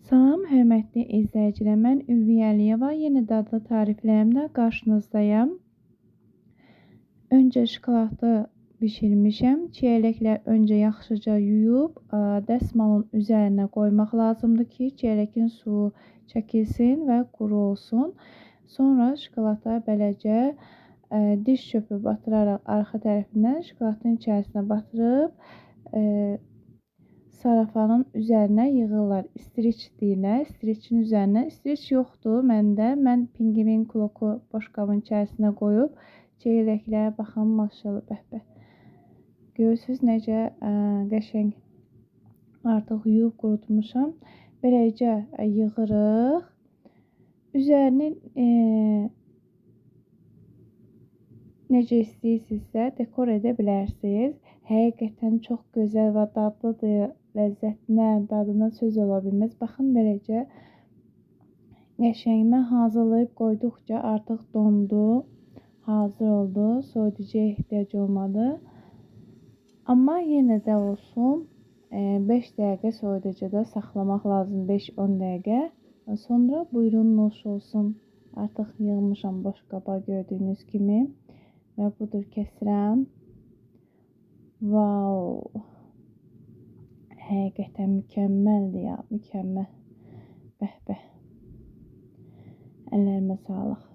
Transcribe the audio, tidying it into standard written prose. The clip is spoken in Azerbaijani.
Salam, hörmətli izləyicilər. Mən Ülviyə Əliyeva yeni dadlı tariflərimlə qarşınızdayım. Öncə şokoladı bişirmişəm. Çiyələklər öncə yaxşıca yuyub dəsmalın üzərinə qoymaq lazımdır ki, çiyələkin suyu çəkilsin və quru olsun. Sonra şokolada beləcə diş çöpü batıraraq arxa tərəfindən şokoladın içərisinə batırıb sarafanın üzərinə yığırlar. İstriç deyirlər. İstriçin üzərinə. İstriç yoxdur məndə. Mən pingimin kloku boşqabın içərisinə qoyub çeyrəklərə baxın, maşallah, bəhbə. Görürsünüz necə qəşəng artıq yuyub qurutmuşam. Beləcə yığırıq. Üzərini necə istəyirsinizsə dekor edə bilərsiniz. Həqiqətən çox gözəl və dadlıdır. Ləzzətinə, dadına söz ola bilməz. Baxın, beləcə qəşəng. Mən hazırlayıb qoyduqca artıq dondu, hazır oldu. Soyuducuya ehtiyac olmadı. Amma yenə də olsun 5 dəqiqə soyuducuda saxlamaq lazım, 5-10 dəqiqə. Sonra buyurun nuş olsun. Artıq yığmışam boşqaba gördüyünüz kimi. Və budur, kəsirəm. Wow! Həqiqətən mükəmməldir ya, mükəmməl. Bəhbə. Əllərimə sağlıq.